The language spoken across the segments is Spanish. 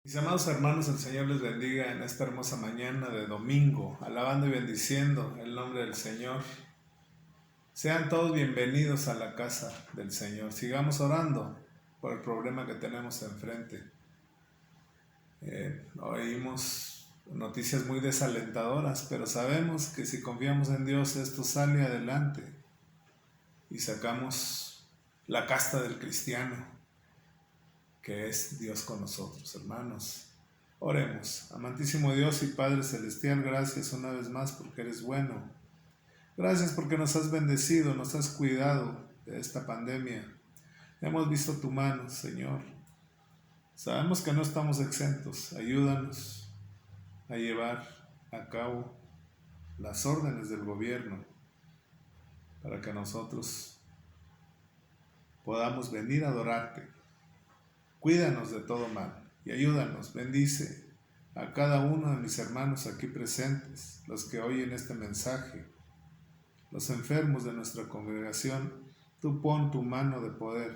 Mis amados hermanos, el Señor les bendiga en esta hermosa mañana de domingo, alabando y bendiciendo el nombre del Señor. Sean todos bienvenidos a la casa del Señor. Sigamos orando por el problema que tenemos enfrente. Oímos noticias muy desalentadoras, pero sabemos que si confiamos en Dios esto sale adelante y sacamos la casta del cristiano, que es Dios con nosotros, hermanos. Oremos. Amantísimo Dios y Padre Celestial, gracias una vez más porque eres bueno. Gracias porque nos has bendecido, nos has cuidado de esta pandemia. Hemos visto tu mano, Señor. Sabemos que no estamos exentos. Ayúdanos a llevar a cabo las órdenes del gobierno para que nosotros podamos venir a adorarte. Cuídanos de todo mal y ayúdanos, bendice a cada uno de mis hermanos aquí presentes, los que oyen este mensaje, los enfermos de nuestra congregación. Tú pon tu mano de poder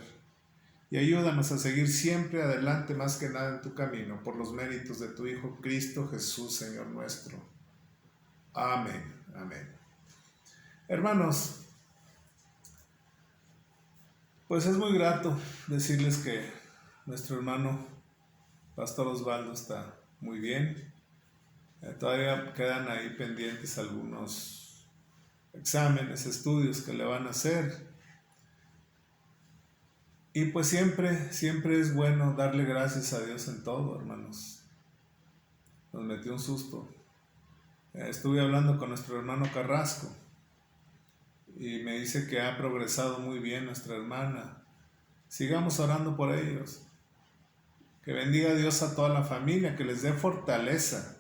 y ayúdanos a seguir siempre adelante, más que nada en tu camino, por los méritos de tu Hijo Cristo Jesús, Señor nuestro. Amén, amén. Hermanos, pues es muy grato decirles que nuestro hermano Pastor Osvaldo está muy bien. Todavía quedan ahí pendientes algunos exámenes, estudios que le van a hacer. Y pues siempre es bueno darle gracias a Dios en todo, hermanos. Nos metió un susto. Estuve hablando con nuestro hermano Carrasco y me dice que ha progresado muy bien nuestra hermana. Sigamos orando por ellos. Que bendiga a Dios a toda la familia, que les dé fortaleza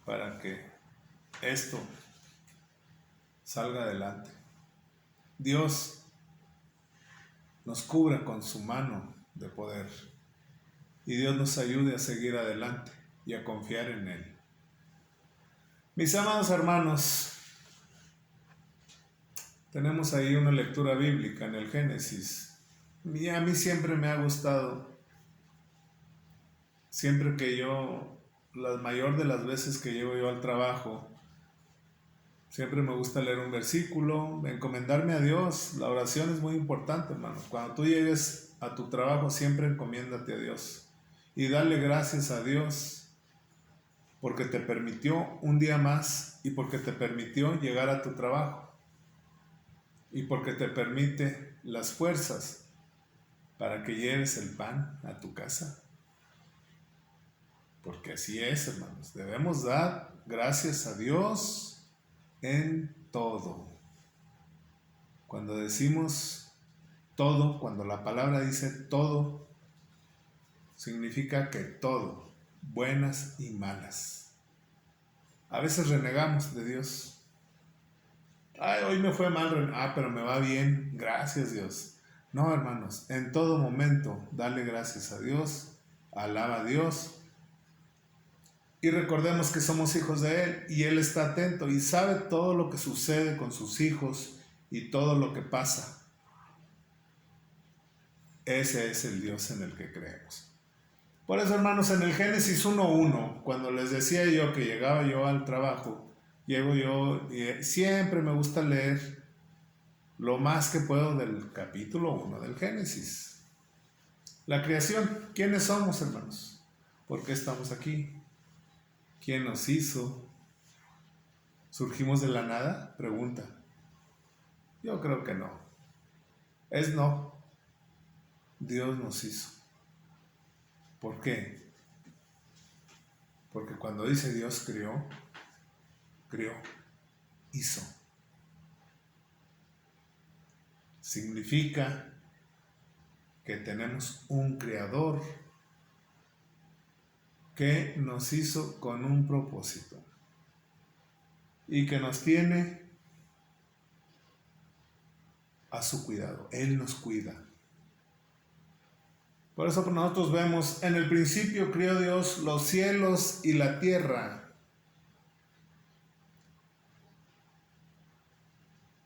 para que esto salga adelante. Dios nos cubra con su mano de poder y Dios nos ayude a seguir adelante y a confiar en Él. Mis amados hermanos, tenemos ahí una lectura bíblica en el Génesis y a mí siempre me ha gustado, siempre que la mayor de las veces que llego yo al trabajo, siempre me gusta leer un versículo, encomendarme a Dios. La oración es muy importante, hermano. Cuando tú llegues a tu trabajo, siempre encomiéndate a Dios y dale gracias a Dios porque te permitió un día más y porque te permitió llegar a tu trabajo y porque te permite las fuerzas para que lleves el pan a tu casa. Porque así es, hermanos. Debemos dar gracias a Dios en todo. Cuando decimos todo, cuando la palabra dice todo, significa que todo, buenas y malas. A veces renegamos de Dios. Ay, hoy me fue mal, pero me va bien, gracias Dios. No, hermanos, en todo momento dale gracias a Dios, alaba a Dios y recordemos que somos hijos de Él y Él está atento y sabe todo lo que sucede con sus hijos y todo lo que pasa. Ese es el Dios en el que creemos. Por eso, hermanos, en el Génesis 1:1, cuando les decía yo que llegaba yo al trabajo, llego yo y siempre me gusta leer lo más que puedo del capítulo 1 del Génesis. La creación. ¿Quiénes somos, hermanos? ¿Por qué estamos aquí? ¿Quién nos hizo? ¿Surgimos de la nada? Pregunta. Yo creo que no. Es no. Dios nos hizo. ¿Por qué? Porque cuando dice Dios creó, hizo. Significa que tenemos un creador que nos hizo con un propósito y que nos tiene a su cuidado. Él nos cuida. Por eso nosotros vemos, en el principio creó Dios los cielos y la tierra.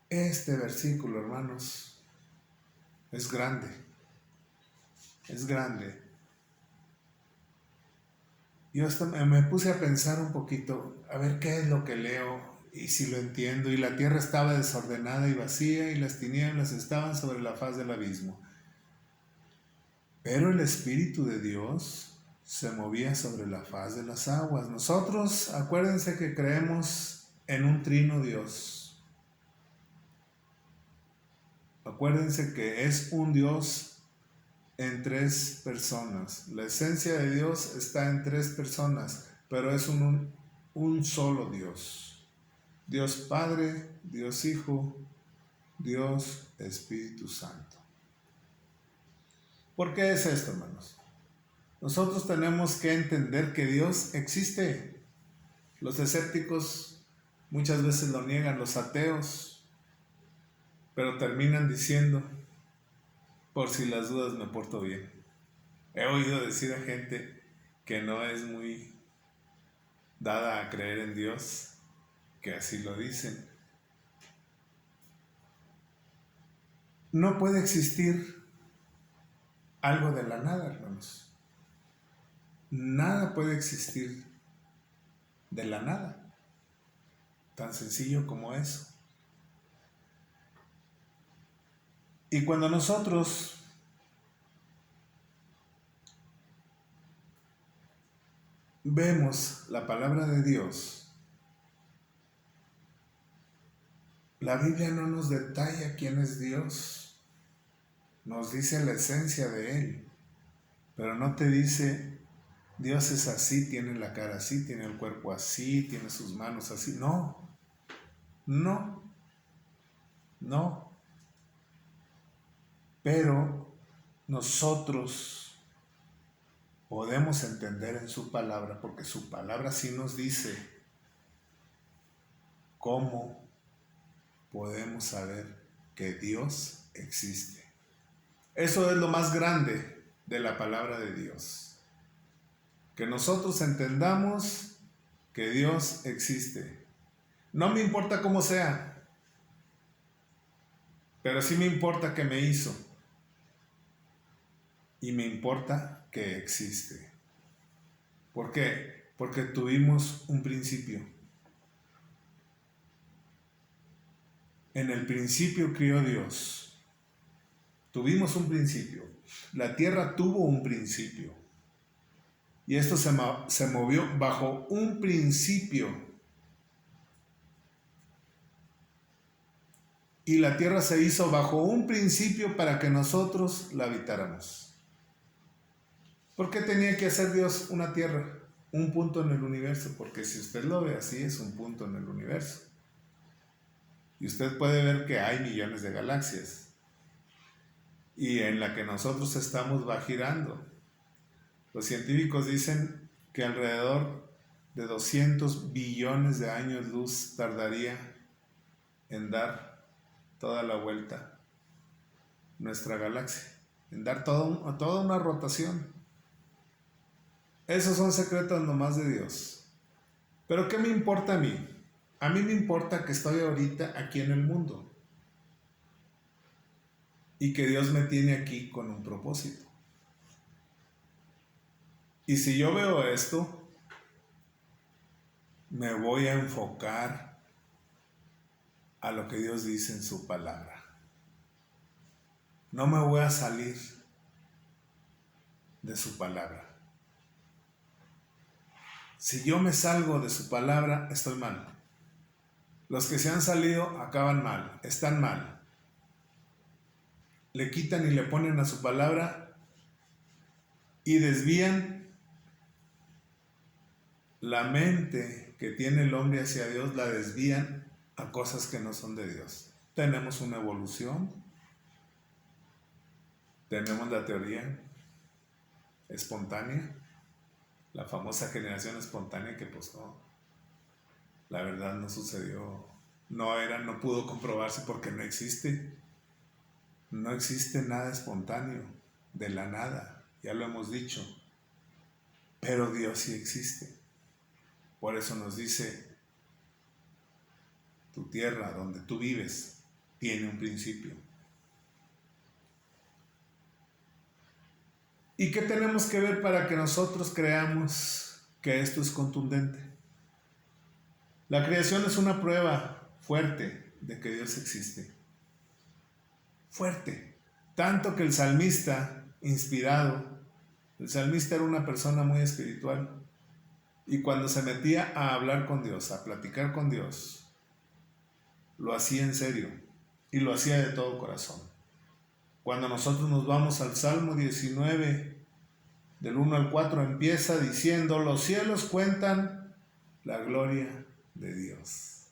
Este versículo, hermanos, es grande. Es grande. yo hasta me puse a pensar un poquito, a ver qué es lo que leo y si lo entiendo. Y la tierra estaba desordenada y vacía y las tinieblas estaban sobre la faz del abismo. Pero el Espíritu de Dios se movía sobre la faz de las aguas. Nosotros, acuérdense que creemos en un trino Dios. Acuérdense que es un Dios en tres personas. La esencia de Dios está en tres personas, pero es un solo Dios. Dios Padre, Dios Hijo, Dios Espíritu Santo. ¿Por qué es esto, hermanos? Nosotros tenemos que entender que Dios existe. Los escépticos muchas veces lo niegan, los ateos, pero terminan diciendo, por si las dudas me porto bien. He oído decir a gente que no es muy dada a creer en Dios, que así lo dicen. No puede existir algo de la nada, hermanos. Nada puede existir de la nada. Tan sencillo como eso. Y cuando nosotros vemos la palabra de Dios, la Biblia no nos detalla quién es Dios, nos dice la esencia de Él, pero no te dice Dios es así, tiene la cara así, tiene el cuerpo así, tiene sus manos así. No, no, no. Pero nosotros podemos entender en su palabra, porque su palabra sí nos dice cómo podemos saber que Dios existe. Eso es lo más grande de la palabra de Dios. Que nosotros entendamos que Dios existe. No me importa cómo sea, pero sí me importa que me hizo. Y me importa que existe. ¿Por qué? Porque tuvimos un principio. En el principio crió Dios. Tuvimos un principio. La tierra tuvo un principio. Y esto se movió bajo un principio. Y la tierra se hizo bajo un principio para que nosotros la habitáramos. ¿Por qué tenía que hacer Dios una tierra? Un punto en el universo. Porque si usted lo ve así, es un punto en el universo. Y usted puede ver que hay millones de galaxias. Y en la que nosotros estamos va girando. Los científicos dicen que alrededor de 200 billones de años luz tardaría en dar toda la vuelta nuestra galaxia, en dar toda una rotación. Esos son secretos nomás de Dios. Pero ¿qué me importa a mí? A mí me importa que estoy ahorita aquí en el mundo y que Dios me tiene aquí con un propósito. Y si yo veo esto, me voy a enfocar a lo que Dios dice en su palabra. No me voy a salir de su palabra. Si yo me salgo de su palabra, estoy mal. Los que se han salido acaban mal, están mal. Le quitan y le ponen a su palabra y desvían la mente que tiene el hombre hacia Dios, la desvían a cosas que no son de Dios. Tenemos una evolución, tenemos la teoría espontánea, la famosa generación espontánea que pues no, la verdad no sucedió, no pudo comprobarse porque no existe. No existe nada espontáneo, de la nada, ya lo hemos dicho, pero Dios sí existe. Por eso nos dice, tu tierra donde tú vives tiene un principio. ¿Y qué tenemos que ver para que nosotros creamos que esto es contundente. La creación es una prueba fuerte de que Dios existe. Fuerte. Tanto que el salmista, inspirado, el salmista era una persona muy espiritual. Y cuando se metía a hablar con Dios, a platicar con Dios, lo hacía en serio y lo hacía de todo corazón. Cuando nosotros nos vamos al Salmo 19, del 1 al 4, empieza diciendo: los cielos cuentan la gloria de Dios.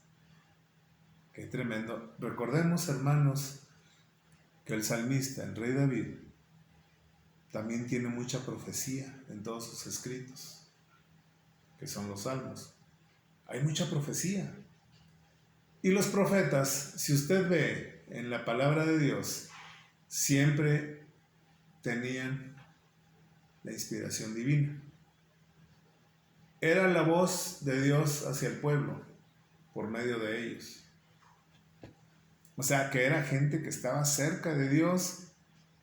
Qué tremendo. Recordemos, hermanos, que el salmista, el rey David, también tiene mucha profecía en todos sus escritos, que son los salmos. Hay mucha profecía. Y los profetas, si usted ve en la palabra de Dios, siempre tenían la inspiración divina. Era la voz de Dios hacia el pueblo por medio de ellos. O sea, que era gente que estaba cerca de Dios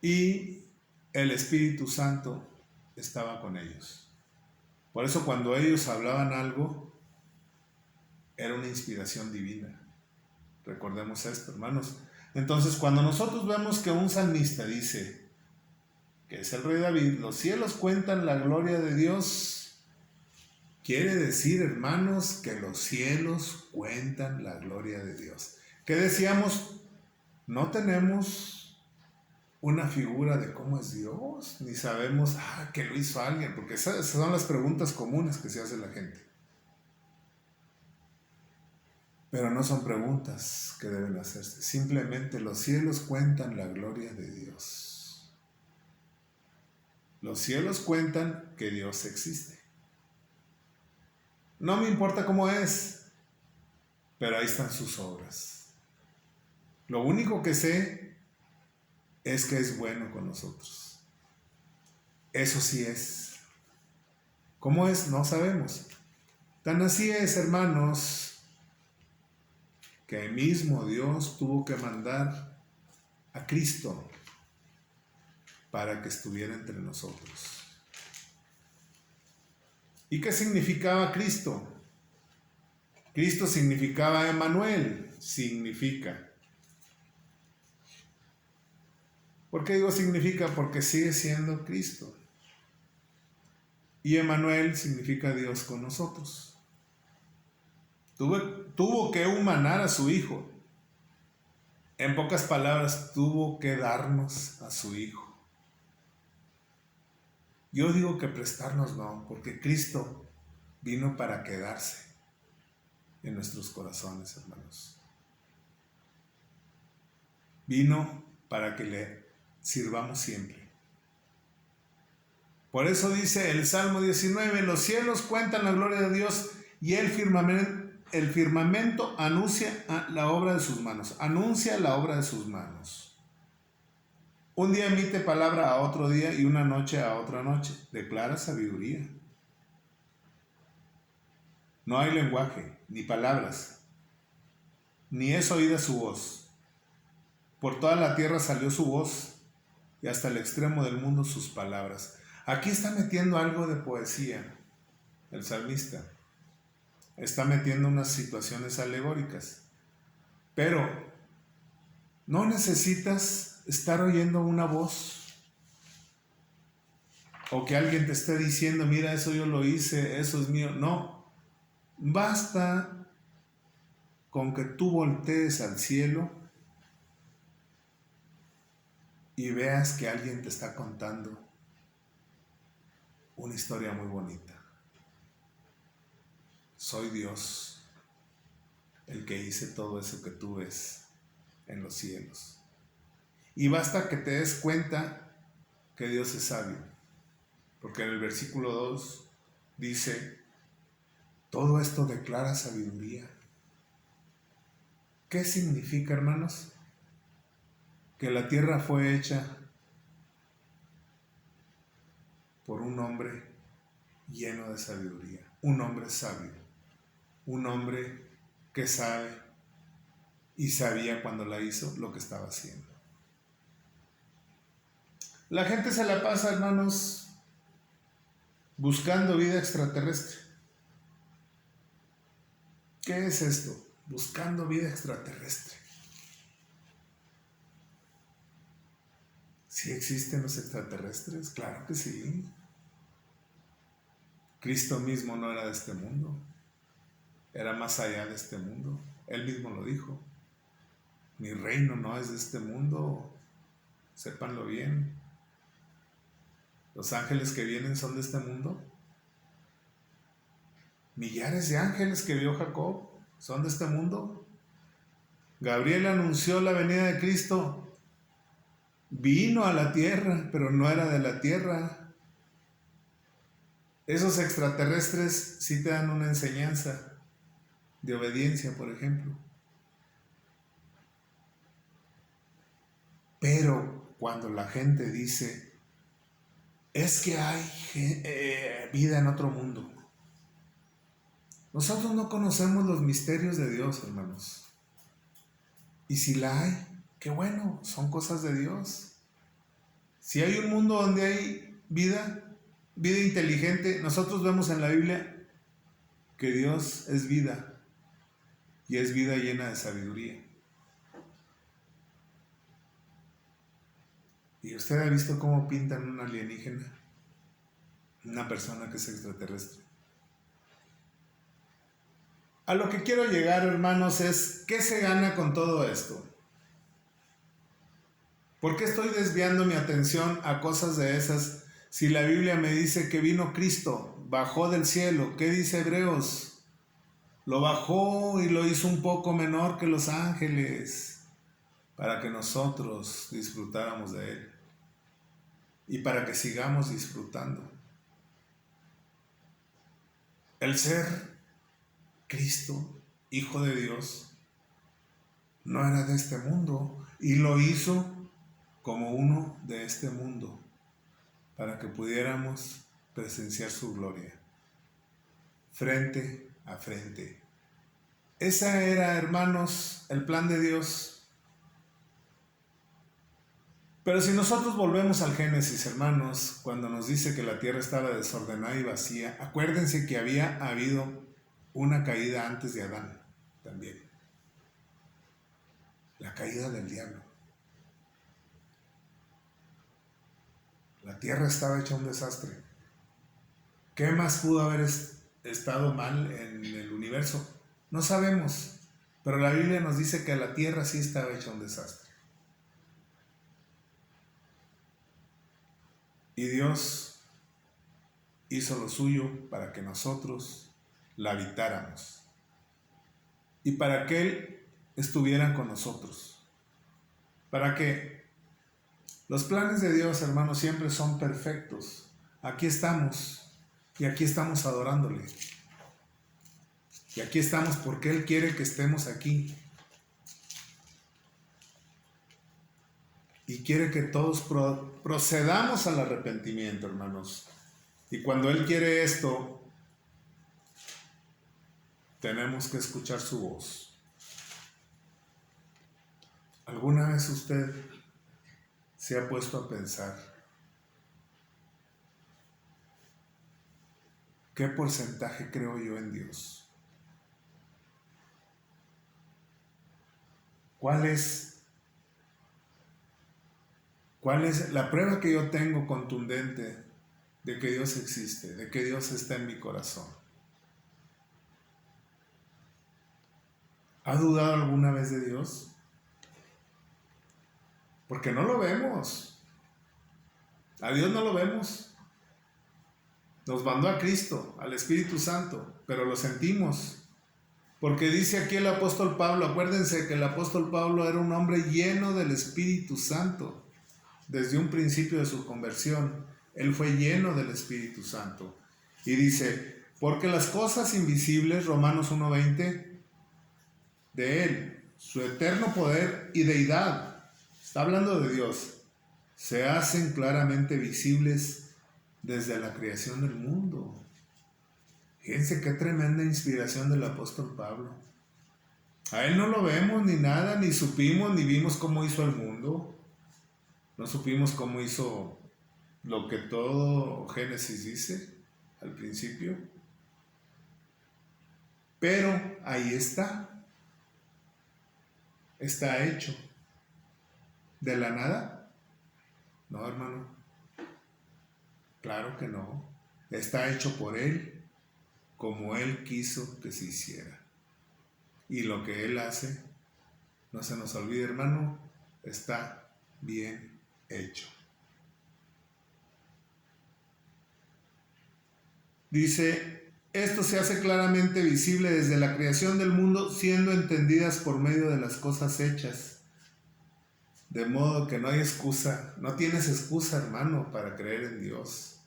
y el Espíritu Santo estaba con ellos. Por eso cuando ellos hablaban algo, era una inspiración divina. Recordemos esto, hermanos. Entonces, cuando nosotros vemos que un salmista dice, que es el rey David, los cielos cuentan la gloria de Dios, quiere decir, hermanos, que los cielos cuentan la gloria de Dios. ¿Qué decíamos? No tenemos una figura de cómo es Dios, ni sabemos que lo hizo alguien, porque esas son las preguntas comunes que se hace la gente. Pero no son preguntas que deben hacerse. Simplemente los cielos cuentan la gloria de Dios. Los cielos cuentan que Dios existe. No me importa cómo es, pero ahí están sus obras. Lo único que sé es que es bueno con nosotros. Eso sí es. ¿Cómo es? No sabemos. Tan así es, hermanos, que el mismo Dios tuvo que mandar a Cristo para que estuviera entre nosotros. ¿Y qué significaba Cristo? Cristo significaba Emmanuel, significa. ¿Por qué digo significa? Porque sigue siendo Cristo. Y Emmanuel significa Dios con nosotros. Tuvo que humanar a su Hijo. En pocas palabras, tuvo que darnos a su Hijo. Yo digo que prestarnos no, porque Cristo vino para quedarse en nuestros corazones, hermanos. Vino para que le sirvamos siempre. Por eso dice el Salmo 19, los cielos cuentan la gloria de Dios y el firmamento anuncia la obra de sus manos. Anuncia la obra de sus manos. Un día emite palabra a otro día y una noche a otra noche. Declara sabiduría. No hay lenguaje, ni palabras, ni es oída su voz. Por toda la tierra salió su voz y hasta el extremo del mundo sus palabras. Aquí está metiendo algo de poesía el salmista. Está metiendo unas situaciones alegóricas. Pero no necesitas estar oyendo una voz o que alguien te esté diciendo, mira, eso yo lo hice, eso es mío. No, basta con que tú voltees al cielo y veas que alguien te está contando una historia muy bonita. Soy Dios, el que hice todo eso que tú ves en los cielos. Y basta que te des cuenta que Dios es sabio, porque en el versículo 2 dice, todo esto declara sabiduría. ¿Qué significa, hermanos? Que la tierra fue hecha por un hombre lleno de sabiduría, un hombre sabio, un hombre que sabe y sabía cuando la hizo lo que estaba haciendo. La gente se la pasa, hermanos, buscando vida extraterrestre. ¿Qué es esto? Buscando vida extraterrestre. ¿Sí existen los extraterrestres? Claro que sí. Cristo mismo no era de este mundo, era más allá de este mundo. Él mismo lo dijo. Mi reino no es de este mundo, sépanlo bien. Los ángeles que vienen son de este mundo. Millares de ángeles que vio Jacob son de este mundo. Gabriel anunció la venida de Cristo. Vino a la tierra, pero no era de la tierra. Esos extraterrestres sí te dan una enseñanza de obediencia, por ejemplo. Pero cuando la gente dice, es que hay vida en otro mundo, nosotros no conocemos los misterios de Dios, hermanos. Y si la hay, qué bueno, son cosas de Dios. Si hay un mundo donde hay vida inteligente, nosotros vemos en la Biblia que Dios es vida y es vida llena de sabiduría. ¿Y usted ha visto cómo pintan un alienígena? Una persona que es extraterrestre. A lo que quiero llegar, hermanos, es ¿qué se gana con todo esto? ¿Por qué estoy desviando mi atención a cosas de esas si la Biblia me dice que vino Cristo, bajó del cielo? ¿Qué dice Hebreos? Lo bajó y lo hizo un poco menor que los ángeles para que nosotros disfrutáramos de Él y para que sigamos disfrutando. El ser Cristo, Hijo de Dios, no era de este mundo y lo hizo como uno de este mundo para que pudiéramos presenciar su gloria frente a frente. Ese era, hermanos, el plan de Dios. Pero si nosotros volvemos al Génesis, hermanos, cuando nos dice que la tierra estaba desordenada y vacía, acuérdense que había habido una caída antes de Adán también. La caída del diablo. La tierra estaba hecha un desastre. ¿Qué más pudo haber estado mal en el universo? No sabemos, pero la Biblia nos dice que la tierra sí estaba hecha un desastre. Y Dios hizo lo suyo para que nosotros la habitáramos y para que Él estuviera con nosotros. Para que los planes de Dios, hermanos, siempre son perfectos. Aquí estamos y aquí estamos adorándole. Y aquí estamos porque Él quiere que estemos aquí. Y quiere que todos procedamos al arrepentimiento, hermanos. Y cuando Él quiere esto, tenemos que escuchar su voz. ¿Alguna vez usted se ha puesto a pensar qué porcentaje creo yo en Dios? ¿Cuál es la prueba que yo tengo contundente de que Dios existe, de que Dios está en mi corazón? ¿Ha dudado alguna vez de Dios? Porque no lo vemos. A Dios no lo vemos. Nos mandó a Cristo, al Espíritu Santo, pero lo sentimos. Porque dice aquí el apóstol Pablo, acuérdense que el apóstol Pablo era un hombre lleno del Espíritu Santo. Desde un principio de su conversión, él fue lleno del Espíritu Santo. Y dice, porque las cosas invisibles, Romanos 1:20, de Él, su eterno poder y deidad, está hablando de Dios, se hacen claramente visibles desde la creación del mundo. Fíjense qué tremenda inspiración del apóstol Pablo. A él no lo vemos ni nada, ni supimos, ni vimos cómo hizo el mundo. No supimos cómo hizo lo que todo Génesis dice. al principio. Pero ahí está hecho. ¿De la nada? No, hermano. Claro que no. Está hecho por Él, como Él quiso que se hiciera. Y lo que Él hace, no se nos olvide, hermano, está bien hecho. Dice, esto se hace claramente visible desde la creación del mundo, siendo entendidas por medio de las cosas hechas. De modo que no hay excusa, no tienes excusa, hermano, para creer en Dios.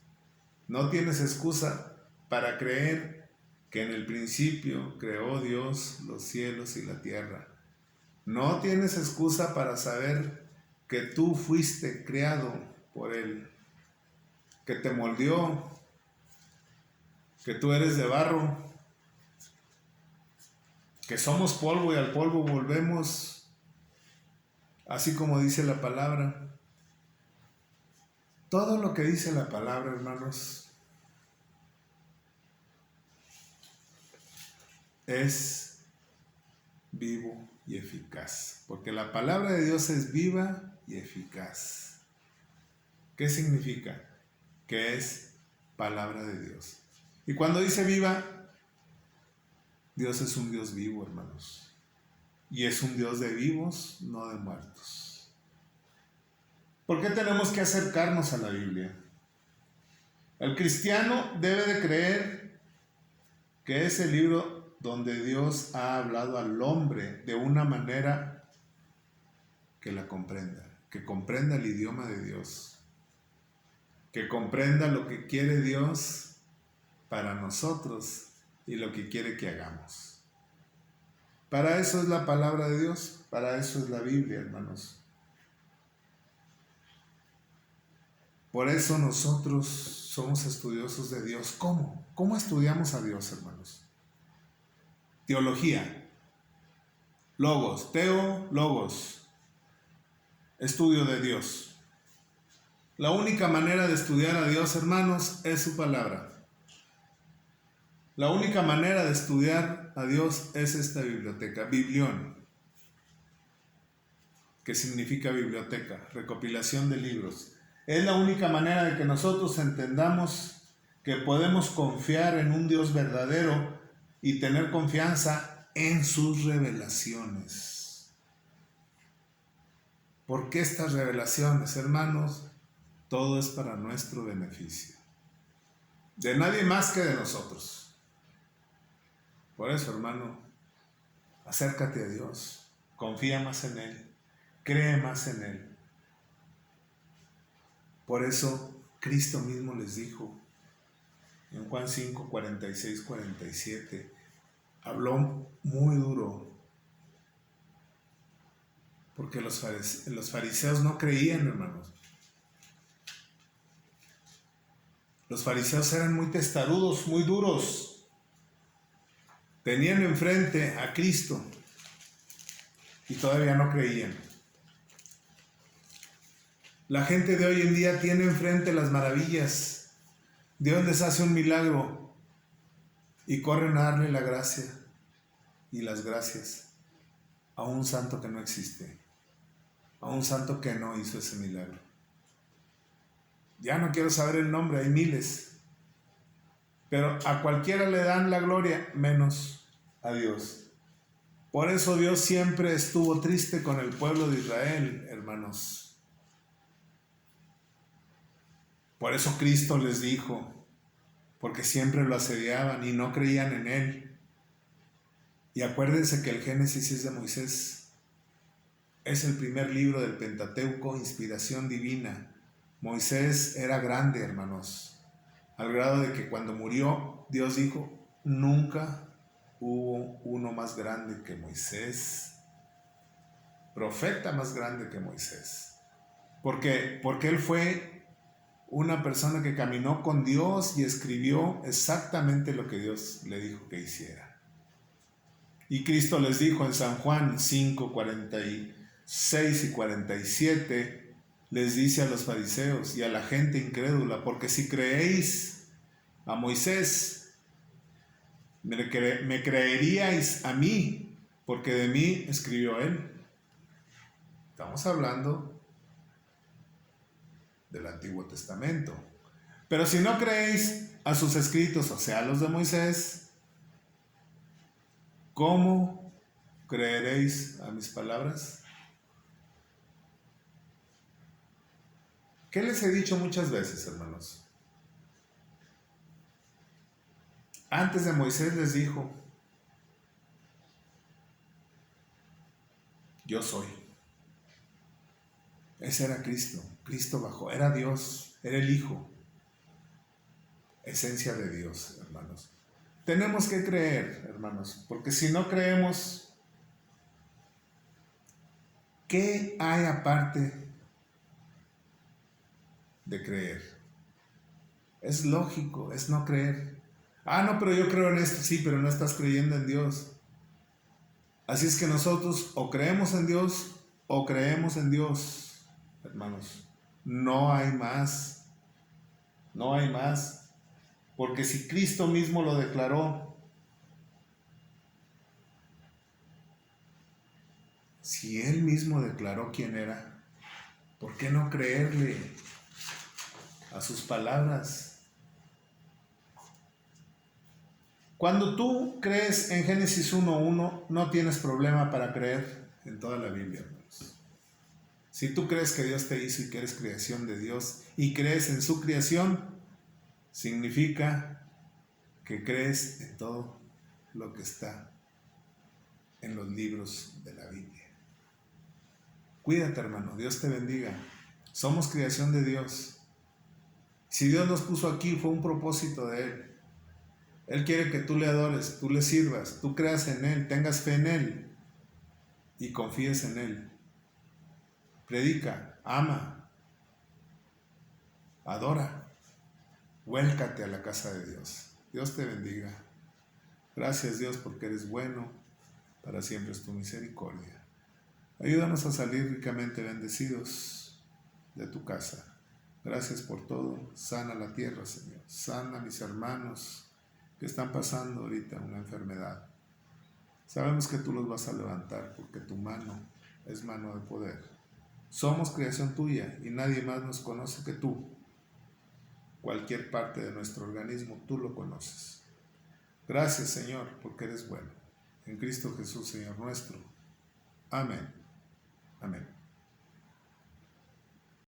No tienes excusa para creer que en el principio creó Dios los cielos y la tierra. No tienes excusa para saber que tú fuiste creado por Él, que te moldeó, que tú eres de barro, que somos polvo y al polvo volvemos, así como dice la palabra. Todo lo que dice la palabra, hermanos, es vivo y eficaz, porque la palabra de Dios es viva y eficaz. ¿Qué significa? Que es palabra de Dios. Y cuando dice viva, Dios es un Dios vivo, hermanos. Y es un Dios de vivos, no de muertos. ¿Por qué tenemos que acercarnos a la Biblia? El cristiano debe de creer que es el libro donde Dios ha hablado al hombre de una manera que la comprenda, que comprenda el idioma de Dios, que comprenda lo que quiere Dios para nosotros y lo que quiere que hagamos. Para eso es la palabra de Dios, para eso es la Biblia, hermanos. Por eso nosotros somos estudiosos de Dios. ¿Cómo? ¿Cómo estudiamos a Dios, hermanos? Teología. Logos. Logos. Estudio de Dios. La única manera de estudiar a Dios, hermanos, es su palabra. La única manera de estudiar a Dios es esta biblioteca, Biblión, que significa biblioteca, recopilación de libros. Es la única manera de que nosotros entendamos que podemos confiar en un Dios verdadero y tener confianza en sus revelaciones. ¿Por qué estas revelaciones, hermanos? Todo es para nuestro beneficio. De nadie más que de nosotros. Por eso, hermano, acércate a Dios, confía más en Él, cree más en Él. Por eso Cristo mismo les dijo en Juan 5, 46, 47, habló muy duro, porque los fariseos no creían, hermanos. Los fariseos eran muy testarudos, muy duros. Tenían enfrente a Cristo y todavía no creían. La gente de hoy en día tiene enfrente las maravillas. Dios les hace un milagro y corren a darle la gracia y las gracias a un santo que no existe, a un santo que no hizo ese milagro. Ya no quiero saber el nombre, hay miles, pero a cualquiera le dan la gloria, menos a Dios. Por eso Dios siempre estuvo triste con el pueblo de Israel, hermanos. Por eso Cristo les dijo, porque siempre lo asediaban y no creían en Él. Y acuérdense que el Génesis es de Moisés. Es el primer libro del Pentateuco, inspiración divina. Moisés era grande, hermanos, al grado de que cuando murió, Dios dijo, nunca hubo uno más grande que Moisés, profeta más grande que Moisés. Porque él fue una persona que caminó con Dios y escribió exactamente lo que Dios le dijo que hiciera. Y Cristo les dijo en San Juan 5, 46 y 47, les dice a los fariseos y a la gente incrédula, porque si creéis a Moisés, me creeríais a mí, porque de mí escribió él. Estamos hablando del Antiguo Testamento. Pero si no creéis a sus escritos, o sea, a los de Moisés, ¿cómo creeréis a mis palabras? ¿Qué les he dicho muchas veces, hermanos? Antes de Moisés les dijo, yo soy. Ese era Cristo. Cristo bajó. Era Dios. Era el Hijo. Esencia de Dios, hermanos. Tenemos que creer, hermanos, porque si no creemos, ¿qué hay aparte de creer? Es lógico, es no creer. Ah, no, pero yo creo en esto, sí, pero no estás creyendo en Dios. Así es que nosotros o creemos en Dios o creemos en Dios, hermanos. No hay más. No hay más. Porque si Cristo mismo lo declaró, si Él mismo declaró quién era, ¿por qué no creerle a sus palabras? Cuando tú crees en Génesis 1:1, no tienes problema para creer en toda la Biblia, hermanos. Si tú crees que Dios te hizo y que eres creación de Dios y crees en su creación, significa que crees en todo lo que está en los libros de la Biblia. Cuídate, hermano, Dios te bendiga. Somos creación de Dios. Si Dios nos puso aquí, fue un propósito de Él. Él quiere que tú le adores, tú le sirvas, tú creas en Él, tengas fe en Él y confíes en Él. Predica, ama, adora, vuélcate a la casa de Dios. Dios te bendiga. Gracias, Dios, porque eres bueno, para siempre es tu misericordia. Ayúdanos a salir ricamente bendecidos de tu casa. Gracias por todo. Sana la tierra, Señor. Sana a mis hermanos que están pasando ahorita una enfermedad. Sabemos que tú los vas a levantar porque tu mano es mano de poder. Somos creación tuya y nadie más nos conoce que tú. Cualquier parte de nuestro organismo tú lo conoces. Gracias, Señor, porque eres bueno. En Cristo Jesús, Señor nuestro. Amén. Amén.